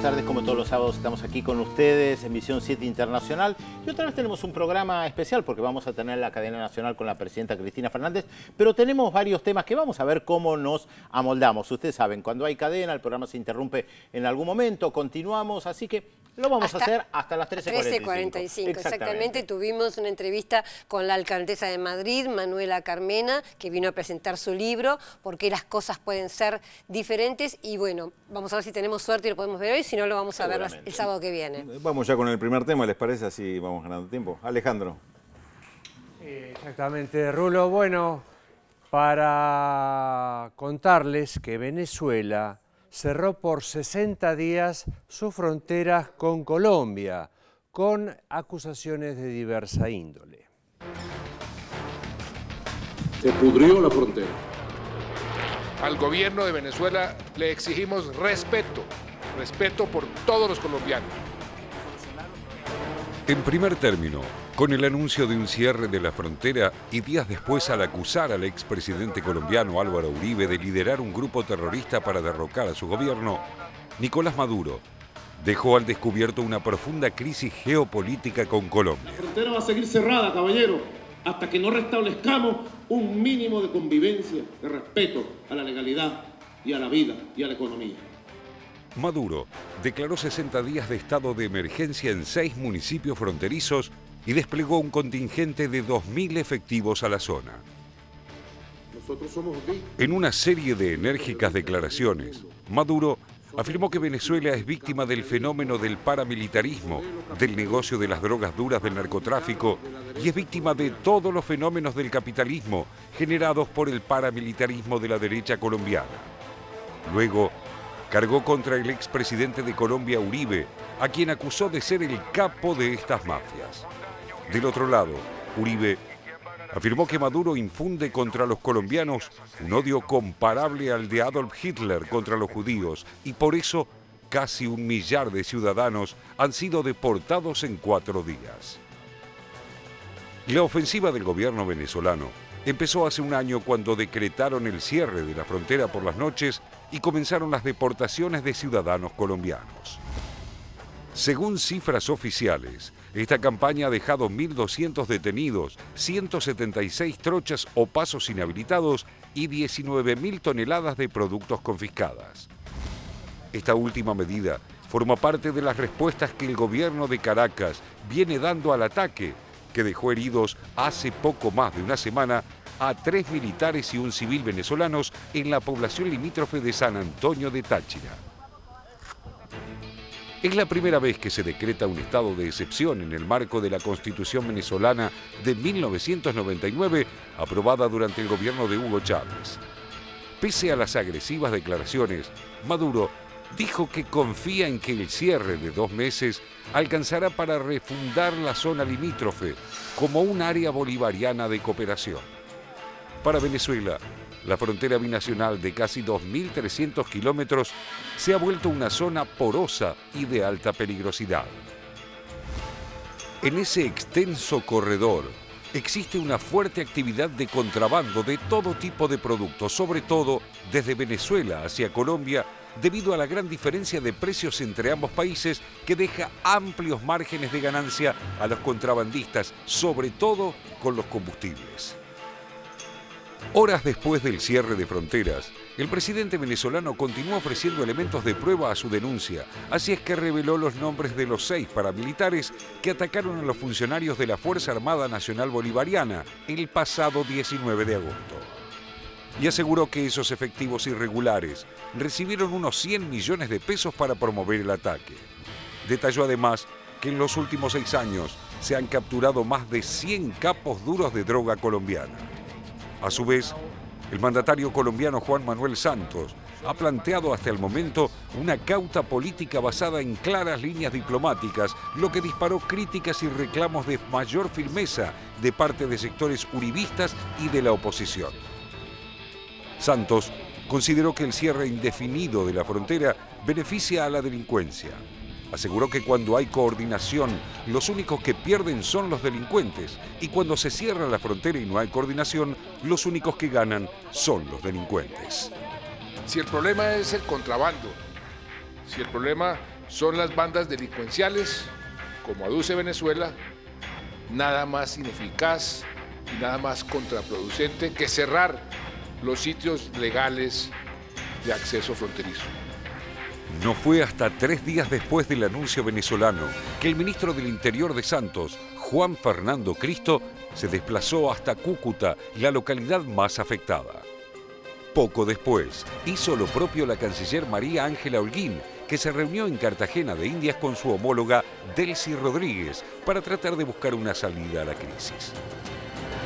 tardes, como todos los sábados estamos aquí con ustedes en Visión 7 Internacional y otra vez tenemos un programa especial porque vamos a tener la cadena nacional con la presidenta Cristina Fernández, pero tenemos varios temas que vamos a ver cómo nos amoldamos. Ustedes saben, cuando hay cadena el programa se interrumpe en algún momento, continuamos, así que lo vamos a hacer hasta las 13:45. Exactamente, tuvimos una entrevista con la alcaldesa de Madrid, Manuela Carmena, que vino a presentar su libro, Por qué las cosas pueden ser diferentes, y bueno, vamos a ver si tenemos suerte y lo podemos ver hoy, si no lo vamos a ver el sábado que viene. Vamos ya con el primer tema, ¿les parece? Así vamos ganando tiempo. Alejandro. Exactamente, Rulo. Bueno, para contarles que Venezuela cerró por 60 días sus fronteras con Colombia, con acusaciones de diversa índole. Se pudrió la frontera. Al gobierno de Venezuela le exigimos respeto por todos los colombianos. En primer término, con el anuncio de un cierre de la frontera y días después al acusar al expresidente colombiano Álvaro Uribe de liderar un grupo terrorista para derrocar a su gobierno, Nicolás Maduro dejó al descubierto una profunda crisis geopolítica con Colombia. La frontera va a seguir cerrada, caballero, hasta que no restablezcamos un mínimo de convivencia, de respeto a la legalidad y a la vida y a la economía. Maduro declaró 60 días de estado de emergencia en 6 municipios fronterizos y desplegó un contingente de 2.000 efectivos a la zona. Nosotros somos víctimas. En una serie de enérgicas declaraciones, Maduro afirmó que Venezuela es víctima del fenómeno del paramilitarismo, del negocio de las drogas duras del narcotráfico y es víctima de todos los fenómenos del capitalismo generados por el paramilitarismo de la derecha colombiana. Luego, cargó contra el expresidente de Colombia, Uribe, a quien acusó de ser el capo de estas mafias. Del otro lado, Uribe afirmó que Maduro infunde contra los colombianos un odio comparable al de Adolf Hitler contra los judíos y por eso casi 1 millar de ciudadanos han sido deportados en 4 días. La ofensiva del gobierno venezolano empezó hace un año cuando decretaron el cierre de la frontera por las noches y comenzaron las deportaciones de ciudadanos colombianos. Según cifras oficiales, esta campaña ha dejado 1.200 detenidos, 176 trochas o pasos inhabilitados y 19.000 toneladas de productos confiscadas. Esta última medida forma parte de las respuestas que el gobierno de Caracas viene dando al ataque, que dejó heridos hace poco más de una semana a 3 militares y un civil venezolanos en la población limítrofe de San Antonio de Táchira. Es la primera vez que se decreta un estado de excepción en el marco de la Constitución venezolana de 1999, aprobada durante el gobierno de Hugo Chávez. Pese a las agresivas declaraciones, Maduro dijo que confía en que el cierre de 2 meses alcanzará para refundar la zona limítrofe como un área bolivariana de cooperación. Para Venezuela, la frontera binacional de casi 2.300 kilómetros se ha vuelto una zona porosa y de alta peligrosidad. En ese extenso corredor existe una fuerte actividad de contrabando de todo tipo de productos, sobre todo desde Venezuela hacia Colombia, debido a la gran diferencia de precios entre ambos países que deja amplios márgenes de ganancia a los contrabandistas, sobre todo con los combustibles. Horas después del cierre de fronteras, el presidente venezolano continuó ofreciendo elementos de prueba a su denuncia, así es que reveló los nombres de los 6 paramilitares que atacaron a los funcionarios de la Fuerza Armada Nacional Bolivariana el pasado 19 de agosto. Y aseguró que esos efectivos irregulares recibieron unos 100 millones de pesos para promover el ataque. Detalló además que en los últimos 6 años se han capturado más de 100 capos duros de droga colombiana. A su vez, el mandatario colombiano Juan Manuel Santos ha planteado hasta el momento una cauta política basada en claras líneas diplomáticas, lo que disparó críticas y reclamos de mayor firmeza de parte de sectores uribistas y de la oposición. Santos consideró que el cierre indefinido de la frontera beneficia a la delincuencia. Aseguró que cuando hay coordinación, los únicos que pierden son los delincuentes y cuando se cierra la frontera y no hay coordinación, los únicos que ganan son los delincuentes. Si el problema es el contrabando, si el problema son las bandas delincuenciales, como aduce Venezuela, nada más ineficaz y nada más contraproducente que cerrar los sitios legales de acceso fronterizo. No fue hasta 3 días después del anuncio venezolano que el ministro del Interior de Santos, Juan Fernando Cristo, se desplazó hasta Cúcuta, la localidad más afectada. Poco después, hizo lo propio la canciller María Ángela Holguín, que se reunió en Cartagena de Indias con su homóloga Delcy Rodríguez para tratar de buscar una salida a la crisis.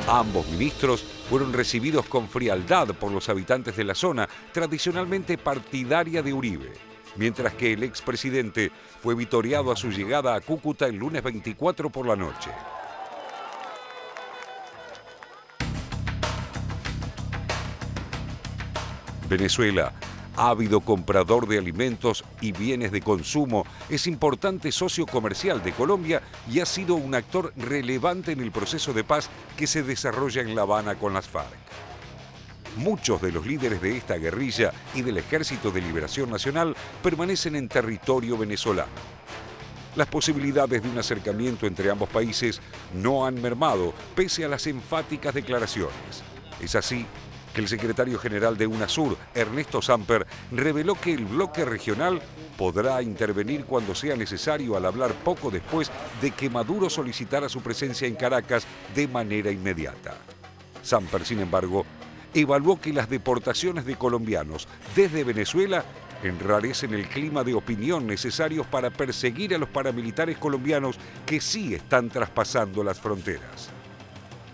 Ambos ministros fueron recibidos con frialdad por los habitantes de la zona, tradicionalmente partidaria de Uribe, mientras que el expresidente fue vitoreado a su llegada a Cúcuta el lunes 24 por la noche. Venezuela, ávido comprador de alimentos y bienes de consumo, es importante socio comercial de Colombia y ha sido un actor relevante en el proceso de paz que se desarrolla en La Habana con las FARC. Muchos de los líderes de esta guerrilla y del Ejército de Liberación Nacional permanecen en territorio venezolano. Las posibilidades de un acercamiento entre ambos países no han mermado, pese a las enfáticas declaraciones. Es así que el secretario general de UNASUR, Ernesto Samper, reveló que el bloque regional podrá intervenir cuando sea necesario al hablar poco después de que Maduro solicitara su presencia en Caracas de manera inmediata. Samper, sin embargo, evaluó que las deportaciones de colombianos desde Venezuela enrarecen el clima de opinión necesarios para perseguir a los paramilitares colombianos que sí están traspasando las fronteras.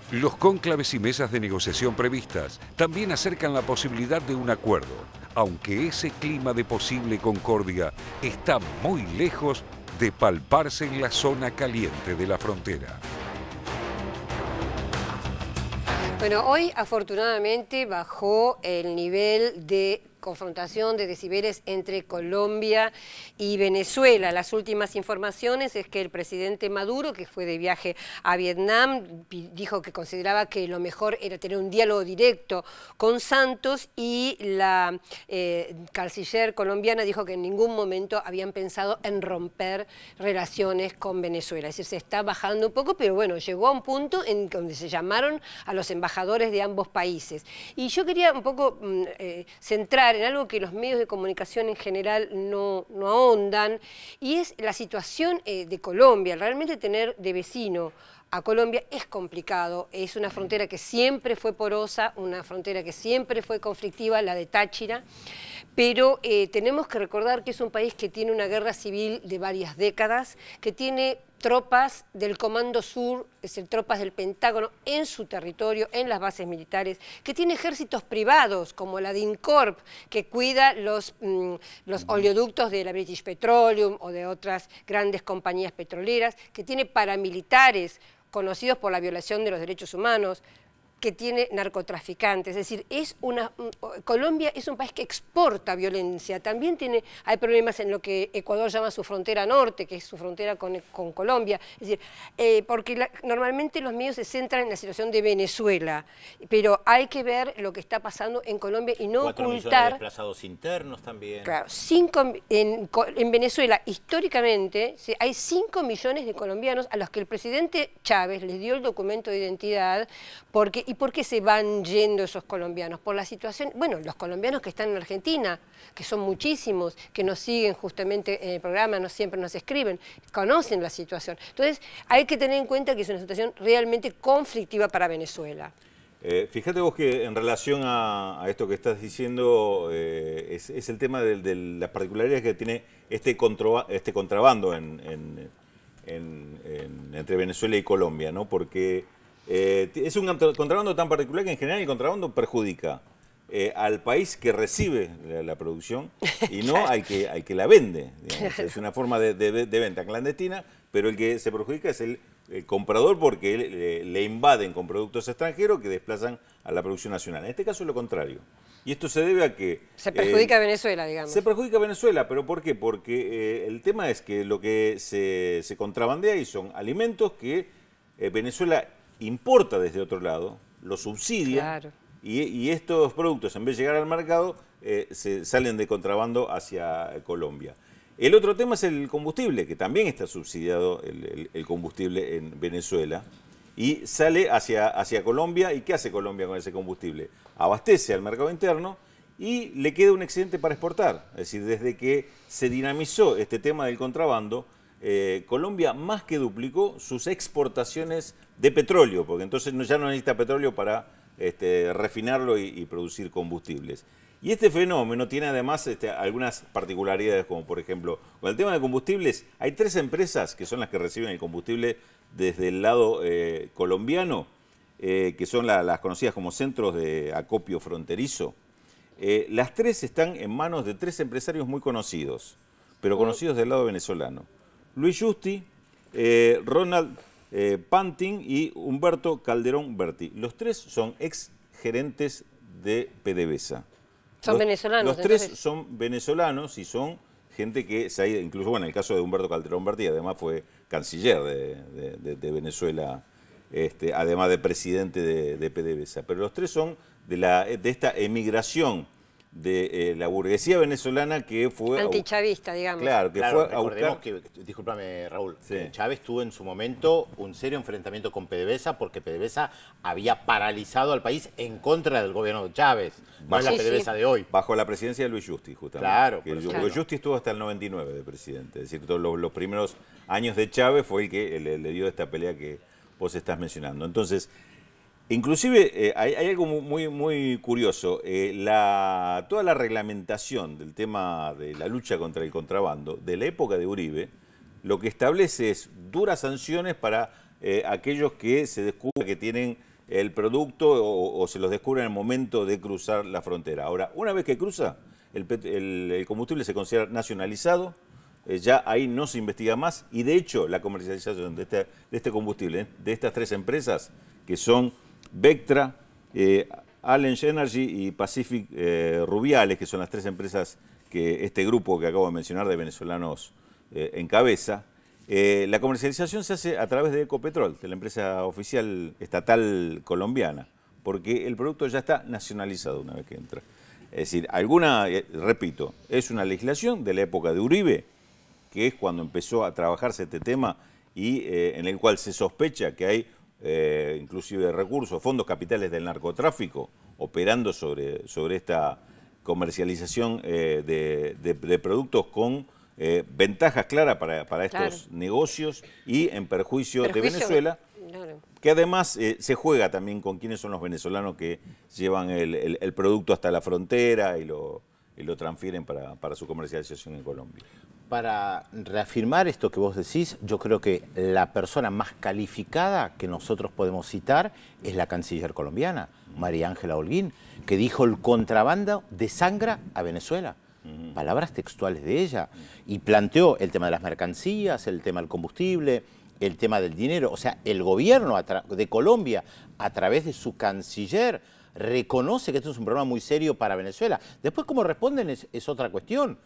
Los cónclaves y mesas de negociación previstas también acercan la posibilidad de un acuerdo, aunque ese clima de posible concordia está muy lejos de palparse en la zona caliente de la frontera. Bueno, hoy afortunadamente bajó el nivel de confrontación de decibeles entre Colombia y Venezuela. Las últimas informaciones es que el presidente Maduro, que fue de viaje a Vietnam, dijo que consideraba que lo mejor era tener un diálogo directo con Santos, y la canciller colombiana dijo que en ningún momento habían pensado en romper relaciones con Venezuela. Es decir, se está bajando un poco, pero bueno, llegó a un punto en donde se llamaron a los embajadores de ambos países. Y yo quería un poco centrar en algo que los medios de comunicación en general no ahondan, y es la situación de Colombia. Realmente tener de vecino a Colombia es complicado, es una frontera que siempre fue porosa, una frontera que siempre fue conflictiva, la de Táchira, pero tenemos que recordar que es un país que tiene una guerra civil de varias décadas, que tiene tropas del Comando Sur, es decir, tropas del Pentágono en su territorio, en las bases militares, que tiene ejércitos privados como la DINCORP, que cuida los oleoductos de la British Petroleum o de otras grandes compañías petroleras, que tiene paramilitares conocidos por la violación de los derechos humanos, que tiene narcotraficantes. Es decir, Colombia es un país que exporta violencia. También hay problemas en lo que Ecuador llama su frontera norte, que es su frontera con Colombia. Es decir, porque normalmente los medios se centran en la situación de Venezuela, pero hay que ver lo que está pasando en Colombia y no 4 millones ocultar... de desplazados internos también. Claro, en Venezuela, históricamente, hay 5 millones de colombianos a los que el presidente Chávez les dio el documento de identidad. ¿Y por qué se van yendo esos colombianos? Por la situación, bueno, los colombianos que están en Argentina, que son muchísimos, que nos siguen justamente en el programa, no siempre nos escriben, conocen la situación. Entonces, hay que tener en cuenta que es una situación realmente conflictiva para Venezuela. Fíjate vos que en relación a esto que estás diciendo, es el tema de las particularidades que tiene este contrabando entre Venezuela y Colombia, ¿no? Porque es un contrabando tan particular que en general el contrabando perjudica al país que recibe la producción y no al que la vende. Digamos. Es una forma de venta clandestina, pero el que se perjudica es el comprador, porque le invaden con productos extranjeros que desplazan a la producción nacional. En este caso es lo contrario. Y esto se debe a que... Se perjudica a Venezuela, digamos. Se perjudica a Venezuela, pero ¿por qué? Porque el tema es que lo que se contrabandea ahí son alimentos que Venezuela importa desde otro lado, los subsidia, claro. y estos productos, en vez de llegar al mercado, se salen de contrabando hacia Colombia. El otro tema es el combustible, que también está subsidiado el combustible en Venezuela. Y sale hacia Colombia. ¿Y qué hace Colombia con ese combustible? Abastece al mercado interno y le queda un excedente para exportar. Es decir, desde que se dinamizó este tema del contrabando, Colombia más que duplicó sus exportaciones de petróleo, porque entonces ya no necesita petróleo para refinarlo y producir combustibles. Y este fenómeno tiene además algunas particularidades, como por ejemplo, con el tema de combustibles, hay 3 empresas que son las que reciben el combustible desde el lado colombiano, que son las conocidas como centros de acopio fronterizo. Las 3 están en manos de 3 empresarios muy conocidos, pero conocidos del lado venezolano. Luis Justi, Ronald Pantin y Humberto Calderón Berti. Los 3 son ex gerentes de PDVSA. Son venezolanos. Los 3 entonces son venezolanos y son gente que se ha ido, incluso bueno, en el caso de Humberto Calderón Berti, además fue canciller de Venezuela, además de presidente de PDVSA. Pero los 3 son de esta emigración de la burguesía venezolana que fue... antichavista, digamos. Claro, que fue a buscar... Discúlpame, Raúl, Sí. Chávez tuvo en su momento un serio enfrentamiento con PDVSA porque PDVSA había paralizado al país en contra del gobierno de Chávez, no es la Sí, PDVSA de hoy. Bajo la presidencia de Luis Justi, justamente. Claro, Que por eso. Luis Justi estuvo hasta el 99 de presidente. Es decir, todos los primeros años de Chávez fue el que le dio esta pelea que vos estás mencionando. Entonces, inclusive hay algo muy curioso. Toda la reglamentación del tema de la lucha contra el contrabando de la época de Uribe, lo que establece es duras sanciones para aquellos que se descubren que tienen el producto o se los descubre en el momento de cruzar la frontera. Ahora, una vez que cruza, el combustible se considera nacionalizado, ya ahí no se investiga más y de hecho la comercialización de este combustible, de estas 3 empresas, que son Vectra, Allen's Energy y Pacific Rubiales, que son las 3 empresas que este grupo que acabo de mencionar de venezolanos encabeza, la comercialización se hace a través de Ecopetrol, de la empresa oficial estatal colombiana, porque el producto ya está nacionalizado una vez que entra. Es decir, repito, es una legislación de la época de Uribe, que es cuando empezó a trabajarse este tema y en el cual se sospecha que hay inclusive recursos, fondos capitales del narcotráfico operando sobre esta comercialización de productos con ventajas claras para estos negocios y en perjuicio de Venezuela, que además se juega también con quiénes son los venezolanos que llevan el producto hasta la frontera y lo transfieren para su comercialización en Colombia. Para reafirmar esto que vos decís, yo creo que la persona más calificada que nosotros podemos citar es la canciller colombiana, María Ángela Holguín, que dijo: el contrabando desangra a Venezuela. Palabras textuales de ella. Y planteó el tema de las mercancías, el tema del combustible, el tema del dinero. O sea, el gobierno de Colombia, a través de su canciller, reconoce que esto es un problema muy serio para Venezuela. Después, cómo responden es otra cuestión,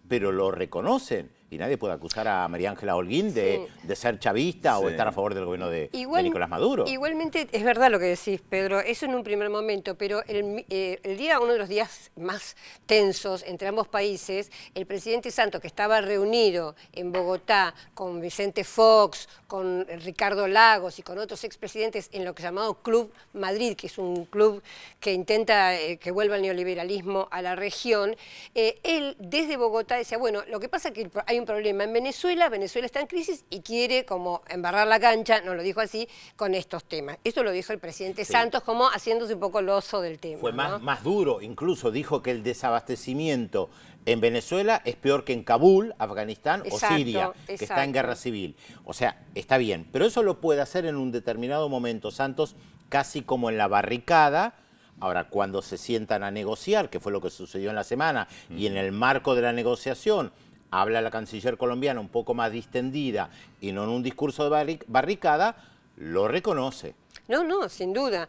pero lo reconocen. Y nadie puede acusar a María Ángela Holguín de ser chavista o estar a favor del gobierno de Nicolás Maduro. Igualmente es verdad lo que decís, Pedro, eso en un primer momento, pero uno de los días más tensos entre ambos países, el presidente Santos, que estaba reunido en Bogotá con Vicente Fox, con Ricardo Lagos y con otros expresidentes en lo que llamado Club Madrid, que es un club que intenta que vuelva el neoliberalismo a la región, él desde Bogotá decía, bueno, lo que pasa es que hay un problema en Venezuela, Venezuela está en crisis y quiere como embarrar la cancha, no lo dijo así, con estos temas. Esto lo dijo el presidente Santos como haciéndose un poco el oso del tema. Fue más duro, incluso dijo que el desabastecimiento en Venezuela es peor que en Kabul, Afganistán o Siria, que está en guerra civil. O sea, está bien, pero eso lo puede hacer en un determinado momento Santos, casi como en la barricada. Ahora, cuando se sientan a negociar, que fue lo que sucedió en la semana, y en el marco de la negociación habla la canciller colombiana un poco más distendida y no en un discurso de barricada, lo reconoce. No, sin duda.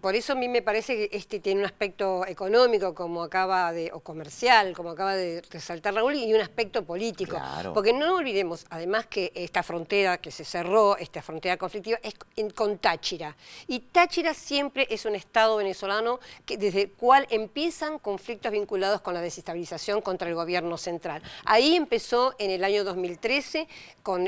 Por eso a mí me parece que tiene un aspecto económico, o comercial, como acaba de resaltar Raúl, y un aspecto político. Claro. Porque no olvidemos, además, que esta frontera que se cerró, esta frontera conflictiva, es con Táchira. Y Táchira siempre es un estado venezolano desde el cual empiezan conflictos vinculados con la desestabilización contra el gobierno central. Ahí empezó en el año 2013 con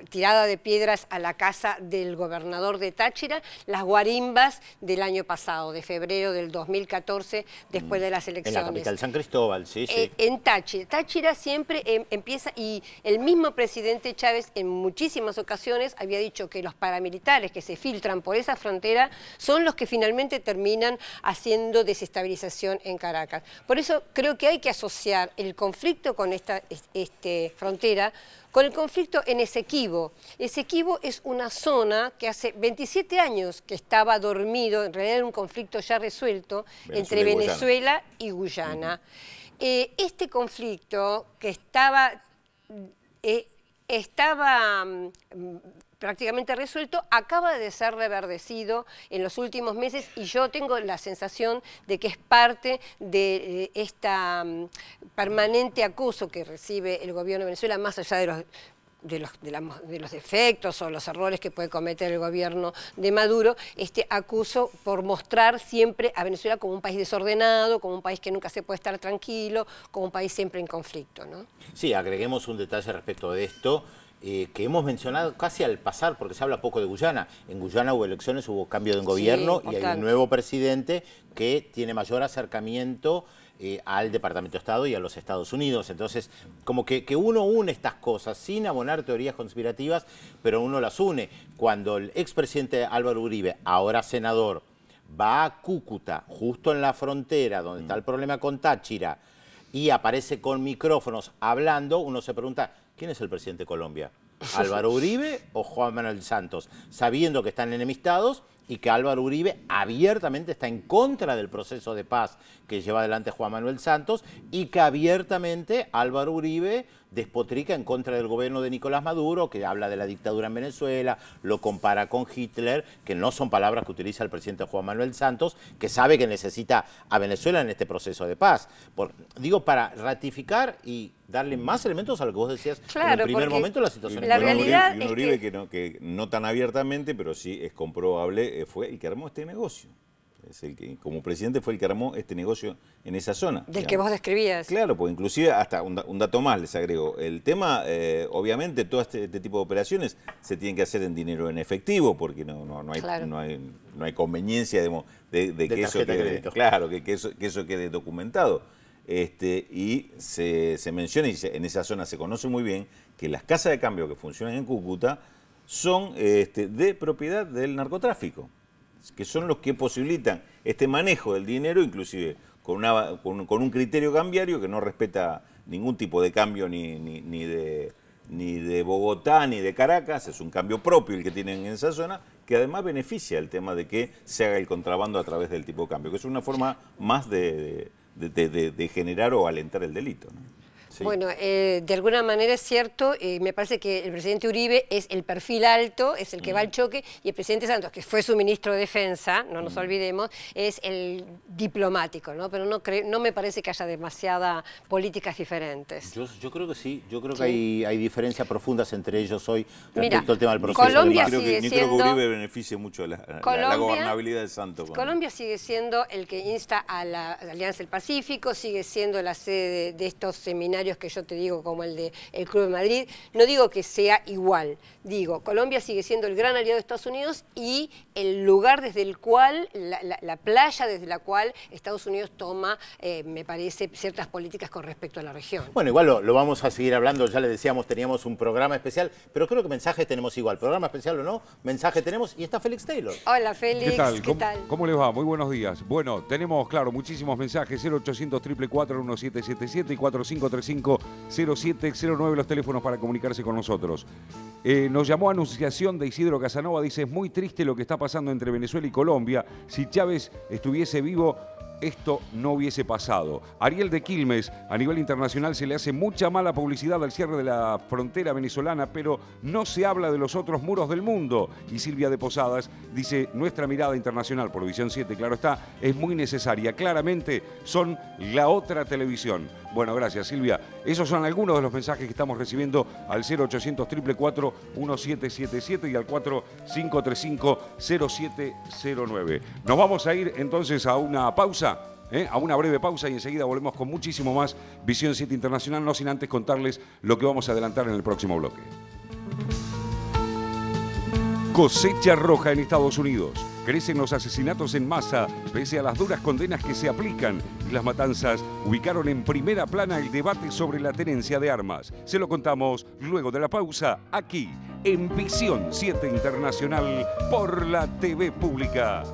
tirada de piedras a la casa del gobernador de Táchira, las guarimbas del año pasado, de febrero del 2014, después de las elecciones. En la capital, San Cristóbal, sí. En Táchira. Táchira siempre empieza, y el mismo presidente Chávez en muchísimas ocasiones había dicho que los paramilitares que se filtran por esa frontera son los que finalmente terminan haciendo desestabilización en Caracas. Por eso creo que hay que asociar el conflicto con esta frontera con el conflicto en Esequibo. Esequibo es una zona que hace 27 años que estaba dormido, en realidad era un conflicto ya resuelto entre Venezuela y Guyana. Este conflicto que estaba prácticamente resuelto, acaba de ser reverdecido en los últimos meses, y yo tengo la sensación de que es parte de esta permanente acoso que recibe el gobierno de Venezuela, más allá de los defectos o los errores que puede cometer el gobierno de Maduro, este acoso por mostrar siempre a Venezuela como un país desordenado, como un país que nunca se puede estar tranquilo, como un país siempre en conflicto, ¿no? Sí, agreguemos un detalle respecto de esto, que hemos mencionado casi al pasar, porque se habla poco de Guyana. En Guyana hubo elecciones, hubo cambio de gobierno, y hay un nuevo presidente que tiene mayor acercamiento al Departamento de Estado y a los Estados Unidos. Entonces, como que uno une estas cosas sin abonar teorías conspirativas, pero uno las une. Cuando el expresidente Álvaro Uribe, ahora senador, va a Cúcuta, justo en la frontera donde está el problema con Táchira, y aparece con micrófonos hablando, uno se pregunta, ¿quién es el presidente de Colombia? ¿Álvaro Uribe o Juan Manuel Santos? Sabiendo que están enemistados y que Álvaro Uribe abiertamente está en contra del proceso de paz que lleva adelante Juan Manuel Santos, y que abiertamente Álvaro Uribe despotrica en contra del gobierno de Nicolás Maduro, que habla de la dictadura en Venezuela, lo compara con Hitler, que no son palabras que utiliza el presidente Juan Manuel Santos, que sabe que necesita a Venezuela en este proceso de paz. Digo, para ratificar y darle más elementos a lo que vos decías en el primer momento de la situación. La realidad y un Uribe que no tan abiertamente, pero sí es comprobable, fue el que armó este negocio. Es el que, como presidente, fue el que armó este negocio en esa zona. Del que vos describías. Claro, pues inclusive hasta un dato más les agrego. El tema, obviamente, todo este tipo de operaciones se tienen que hacer en dinero en efectivo, porque no hay conveniencia de que eso quede, claro, que eso quede documentado. Y se menciona, y en esa zona se conoce muy bien, que las casas de cambio que funcionan en Cúcuta son de propiedad del narcotráfico, que son los que posibilitan este manejo del dinero, inclusive con un criterio cambiario que no respeta ningún tipo de cambio ni de Bogotá ni de Caracas. Es un cambio propio el que tienen en esa zona, que además beneficia el tema de que se haga el contrabando a través del tipo de cambio, que es una forma más de generar o alentar el delito, ¿no? Sí. Bueno, de alguna manera es cierto, me parece que el presidente Uribe es el perfil alto, es el que va al choque, y el presidente Santos, que fue su ministro de Defensa, no nos olvidemos, es el diplomático, ¿no? Pero no me parece que haya demasiadas políticas diferentes. Yo creo que sí, yo creo que hay diferencias profundas entre ellos hoy respecto al tema del proceso. Colombia Ni sigue creo siendo, que Uribe beneficie mucho la gobernabilidad de Santos. Colombia sigue siendo el que insta a la Alianza del Pacífico, sigue siendo la sede de estos seminarios que yo te digo, como el del Club de Madrid. No digo que sea igual, digo, Colombia sigue siendo el gran aliado de Estados Unidos y el lugar desde el cual, la playa desde la cual Estados Unidos toma, me parece, ciertas políticas con respecto a la región. Bueno, igual lo vamos a seguir hablando, ya les decíamos, teníamos un programa especial, pero creo que mensajes tenemos igual, programa especial o no, mensaje tenemos, y está Félix Taylor. Hola Félix, ¿qué tal? ¿Cómo les va? Muy buenos días. Bueno, tenemos, claro, muchísimos mensajes, 0800 444 1777 y 4535-0709, los teléfonos para comunicarse con nosotros. Nos llamó Anunciación de Isidro Casanova, dice, es muy triste lo que está pasando entre Venezuela y Colombia. Si Chávez estuviese vivo, esto no hubiese pasado. Ariel de Quilmes, a nivel internacional se le hace mucha mala publicidad al cierre de la frontera venezolana, pero no se habla de los otros muros del mundo. Y Silvia de Posadas dice, nuestra mirada internacional por Visión 7, claro está, es muy necesaria. Claramente son la otra televisión. Bueno, gracias Silvia. Esos son algunos de los mensajes que estamos recibiendo al 0800 444 1777 y al 4535 0709. Nos vamos a ir entonces a una pausa. A una breve pausa y enseguida volvemos con muchísimo más Visión 7 Internacional, no sin antes contarles lo que vamos a adelantar en el próximo bloque. Cosecha roja en Estados Unidos. Crecen los asesinatos en masa, pese a las duras condenas que se aplican. Y las matanzas ubicaron en primera plana el debate sobre la tenencia de armas. Se lo contamos luego de la pausa, aquí, en Visión 7 Internacional, por la TV Pública.